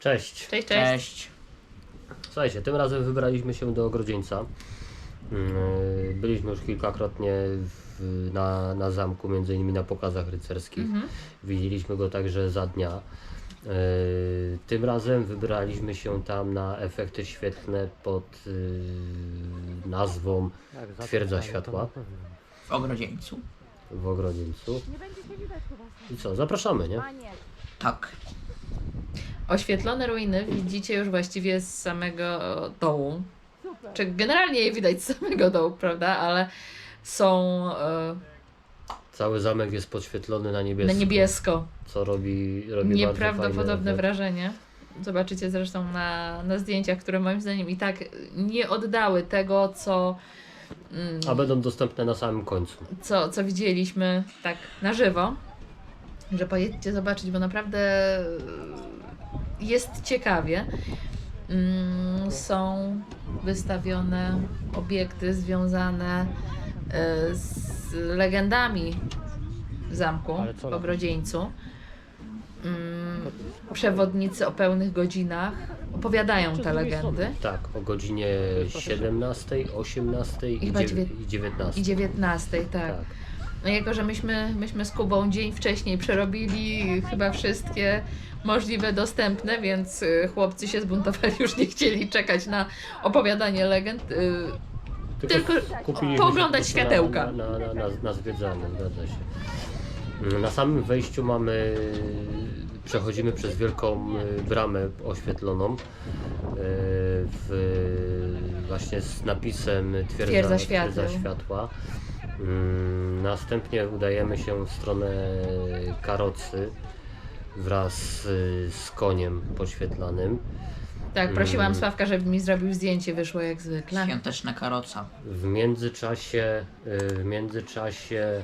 Cześć. Cześć, cześć. Cześć. Słuchajcie, tym razem wybraliśmy się do Ogrodzieńca. Byliśmy już kilkakrotnie na zamku, między innymi na pokazach rycerskich. Widzieliśmy go także za dnia. Tym razem wybraliśmy się tam na efekty świetlne pod nazwą Twierdza Światła W Ogrodzieńcu. w Ogrodzieńcu. I co, zapraszamy, nie? Tak. Oświetlone ruiny widzicie już właściwie z samego dołu. Czy generalnie je widać z samego dołu, prawda? Ale są Cały zamek jest podświetlony na niebiesko. na niebiesko. Co robi bardzo Nieprawdopodobne fajne wrażenie. Zobaczycie zresztą na zdjęciach, które moim zdaniem i tak nie oddały tego, A będą dostępne na samym końcu. co widzieliśmy tak na żywo. Że pojedźcie zobaczyć, bo naprawdę jest ciekawie. Są wystawione obiekty związane z legendami zamku w Ogrodzieńcu. Przewodnicy o pełnych godzinach opowiadają te legendy. Tak, o godzinie 17, 18 I chyba i 19. I 19, tak. No jako, że myśmy z Kubą dzień wcześniej przerobili chyba wszystkie możliwe dostępne, więc chłopcy się zbuntowali, już nie chcieli czekać na opowiadanie legend, tylko kupiliśmy pooglądać się światełka. na zwiedzanie, zgadza się. Na samym wejściu przechodzimy przez wielką bramę oświetloną właśnie z napisem Twierdza Światła. Następnie udajemy się w stronę karocy wraz z koniem poświetlanym. Tak, prosiłam Sławka, żeby mi zrobił zdjęcie, wyszło jak zwykle. Świąteczna karoca. W międzyczasie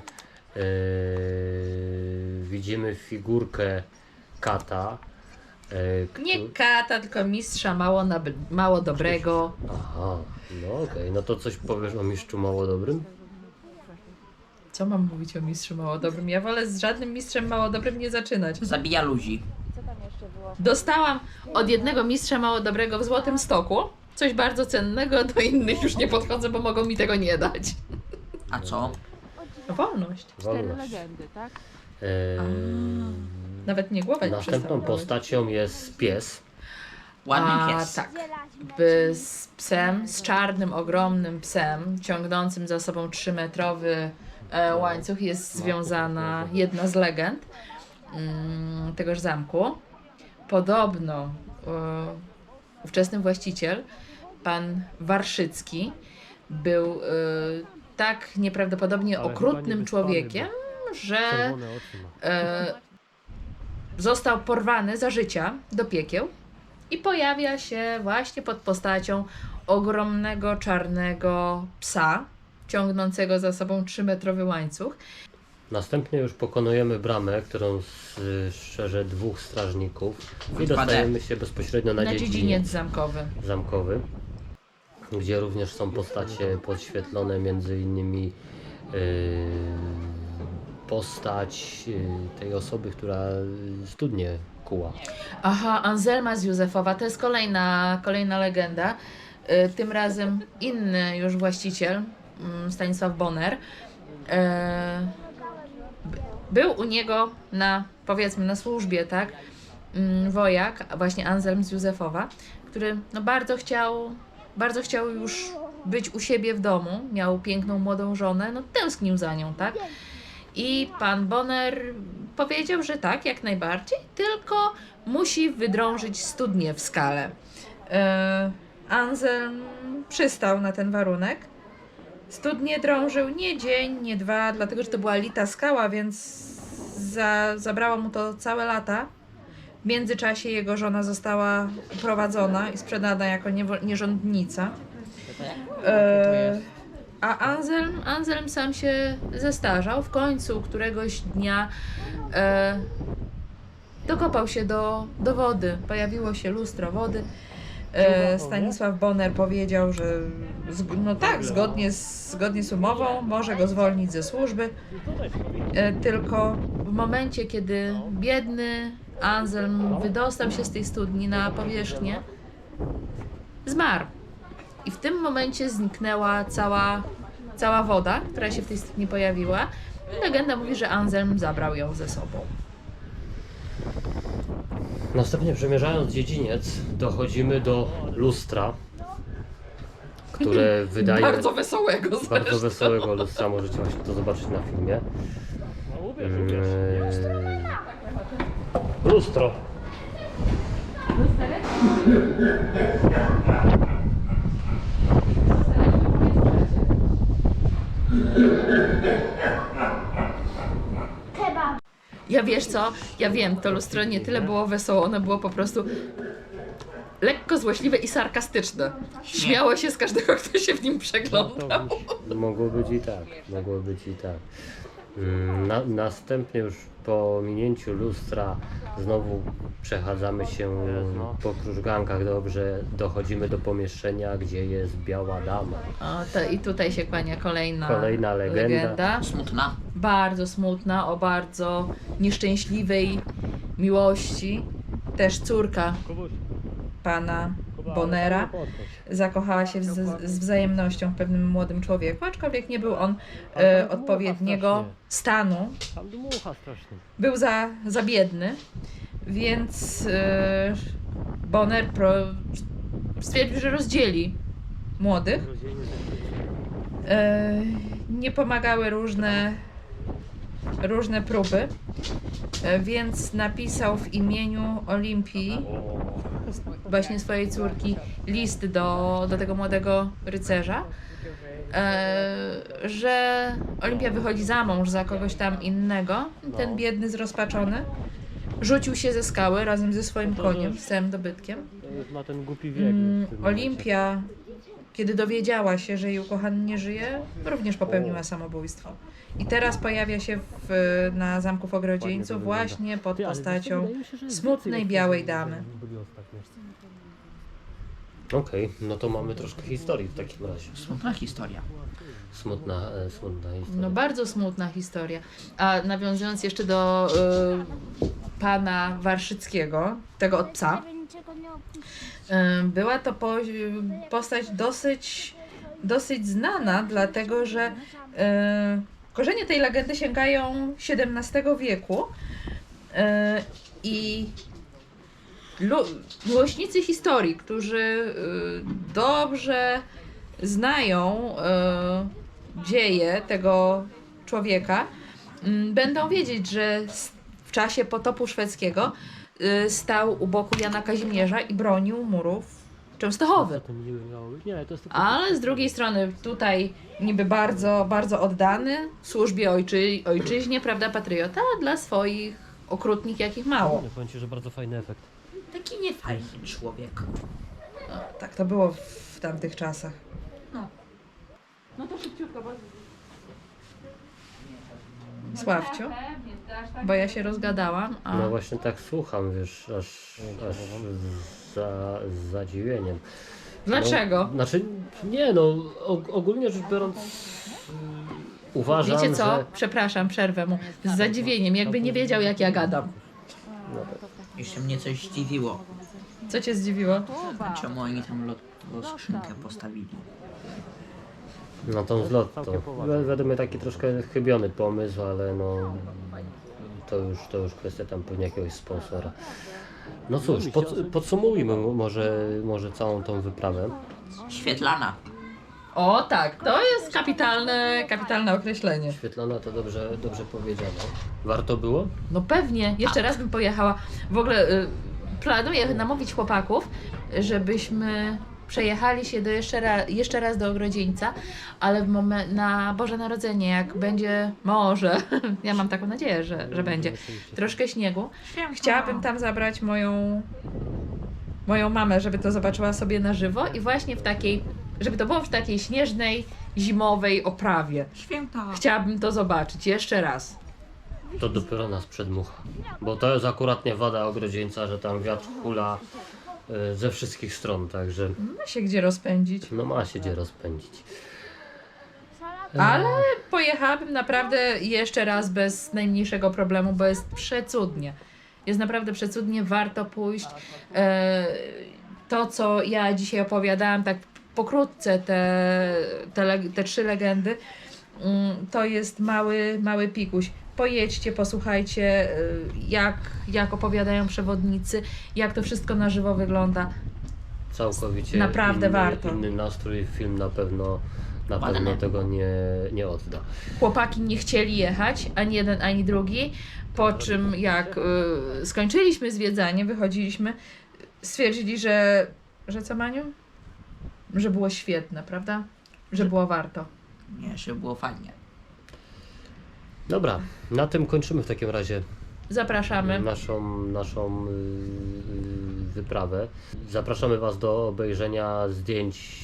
widzimy figurkę kata. Nie kata, tylko mistrza mało dobrego. Aha, no okej. No to coś powiesz o mistrzu małodobrym? Co mam mówić o mistrzu małodobrym? Ja wolę z żadnym mistrzem małodobrym nie zaczynać. Zabija ludzi. Dostałam od jednego mistrza małodobrego w Złotym Stoku coś bardzo cennego, do innych już nie podchodzę, bo mogą mi tego nie dać. A co? Wolność. Wolność. legendy, tak? Nawet nie głowę nie Następną przestałam postacią jest pies. Ładny pies. Tak. Z psem, z czarnym, ogromnym psem, ciągnącym za sobą 3-metrowy łańcuch jest związana jedna z legend tegoż zamku. Podobno ówczesny właściciel, pan Warszycki, był tak nieprawdopodobnie okrutnym człowiekiem, że został porwany za życia do piekieł i pojawia się właśnie pod postacią ogromnego czarnego psa, ciągnącego za sobą 3-metrowy łańcuch. Następnie już pokonujemy bramę, którą strzeże 2 strażników i dostajemy się bezpośrednio na dziedziniec zamkowy. Gdzie również są postacie podświetlone, między innymi postać tej osoby, która studnię kuła. Aha, Anselma z Józefowa, to jest kolejna legenda. Tym razem inny już właściciel, Stanisław Bonner, był u niego powiedzmy na służbie, tak, wojak, a właśnie Anselm z Józefowa, który no bardzo chciał już być u siebie w domu, miał piękną młodą żonę, no tęsknił za nią, tak? I pan Bonner powiedział, że tak, jak najbardziej, tylko musi wydrążyć studnię w skale. Anselm przystał na ten warunek. Studnię drążył nie dzień, nie 2, dlatego że to była lita skała, więc zabrało mu to całe lata. W międzyczasie jego żona została uprowadzona i sprzedana jako nierządnica. A Anselm sam się zestarzał. W końcu któregoś dnia dokopał się do wody. Pojawiło się lustro wody. Stanisław Bonner powiedział, że no tak, zgodnie z umową może go zwolnić ze służby. Tylko w momencie, kiedy biedny Anselm wydostał się z tej studni na powierzchnię, zmarł. I w tym momencie zniknęła cała woda, która się w tej studni pojawiła. I legenda mówi, że Anselm zabrał ją ze sobą. Następnie przemierzając dziedziniec, dochodzimy do lustra, które wydaje... Bardzo wesołego zresztą. Bardzo wesołego lustra, możecie właśnie to zobaczyć na filmie. Lustro. Ja wiesz co, ja wiem, to lustro nie tyle było wesoło, ono było po prostu lekko złośliwe i sarkastyczne. Śmiało się z każdego, kto się w nim przeglądał. Mogło być i tak, mogło być i tak. Następnie już po minięciu lustra znowu przechadzamy się po krużgankach dobrze, dochodzimy do pomieszczenia, gdzie jest biała dama. O, to i tutaj się kłania kolejna legenda. Smutna. Bardzo smutna, o bardzo nieszczęśliwej miłości. Też córka pana Bonera zakochała się z wzajemnością w pewnym młodym człowieku, aczkolwiek nie był on odpowiedniego stanu. Tam dmucha strasznie. Był za biedny, więc Bonner stwierdził, że rozdzieli młodych. Nie pomagały różne próby, więc napisał w imieniu Olimpii, właśnie swojej córki, list do tego młodego rycerza, że Olimpia wychodzi za mąż za kogoś tam innego. Ten biedny, zrozpaczony, rzucił się ze skały razem ze swoim koniem, z całym dobytkiem. Ma ten głupi wiek. Olimpia, kiedy dowiedziała się, że jej ukochany nie żyje, również popełniła samobójstwo. I teraz pojawia się na zamku w Ogrodzieńcu właśnie pod postacią smutnej białej damy. Okej, no to mamy troszkę historii w takim razie. Smutna historia. Smutna historia. No bardzo smutna historia. A nawiązując jeszcze do pana Warszyckiego, tego od psa, była to postać dosyć znana, dlatego że korzenie tej legendy sięgają XVII wieku i miłośnicy historii, którzy dobrze znają dzieje tego człowieka, będą wiedzieć, że w czasie potopu szwedzkiego stał u boku Jana Kazimierza i bronił murów Częstochowy. Ale z drugiej strony tutaj niby bardzo, bardzo oddany służbie ojczyźnie, prawda, patriota, a dla swoich okrutnych jakich mało. Powiem ci, że bardzo fajny efekt. Taki niefajny człowiek. No, tak to było w tamtych czasach. No to szybciutko, bo... Sławciu, bo ja się rozgadałam, a No właśnie tak słucham, wiesz, aż z zadziwieniem. dlaczego? No, znaczy, nie no, ogólnie rzecz biorąc uważam, Wiecie co? że... Przepraszam, przerwę mu. Z zadziwieniem, jakby nie wiedział, jak ja gadam. Jeszcze mnie coś zdziwiło. Co cię zdziwiło? Czemu oni tam skrzynkę postawili? No tą zlot to według mnie taki troszkę chybiony pomysł, ale no to już kwestia tam pewnie jakiegoś sponsora. No cóż, podsumujmy może całą tą wyprawę. Świetlana. O tak, to jest kapitalne określenie. Świetlana to dobrze powiedziane. Warto było? No pewnie, jeszcze raz bym pojechała. W ogóle planuję namówić chłopaków, żebyśmy przejechali się jeszcze raz do Ogrodzieńca, ale na Boże Narodzenie, jak będzie może, ja mam taką nadzieję, że będzie, troszkę śniegu, chciałabym tam zabrać moją mamę, żeby to zobaczyła sobie na żywo i właśnie żeby to było w takiej śnieżnej, zimowej oprawie. Święta. Chciałabym to zobaczyć jeszcze raz. To dopiero nas przedmucha. Bo to jest akurat nie wada Ogrodzieńca, że tam wiatr hula ze wszystkich stron, także Ma się gdzie rozpędzić. no ma się gdzie rozpędzić. Ale pojechałabym naprawdę jeszcze raz bez najmniejszego problemu, bo jest przecudnie. Jest naprawdę przecudnie, warto pójść. To, co ja dzisiaj opowiadałam, tak pokrótce, te 3 legendy, to jest mały pikuś. Pojedźcie, posłuchajcie, jak opowiadają przewodnicy, jak to wszystko na żywo wygląda. Całkowicie Naprawdę warto. inny nastrój, film na pewno Ładne. tego nie odda. Chłopaki nie chcieli jechać, ani jeden, ani drugi, po czym jak skończyliśmy zwiedzanie, wychodziliśmy, stwierdzili, że co, Maniu? Że było świetne, prawda? Że było warto. Nie, że było fajnie. Dobra, na tym kończymy w takim razie Zapraszamy. naszą wyprawę. Zapraszamy Was do obejrzenia zdjęć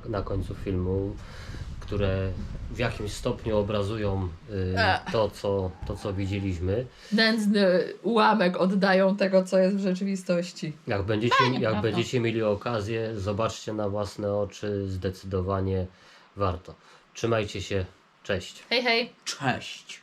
na końcu filmu, które w jakimś stopniu obrazują to, co widzieliśmy. Nędzny ułamek oddają tego, co jest w rzeczywistości. Jak będziecie mieli okazję, zobaczcie na własne oczy, zdecydowanie warto. Trzymajcie się, cześć. Hej, hej! Cześć.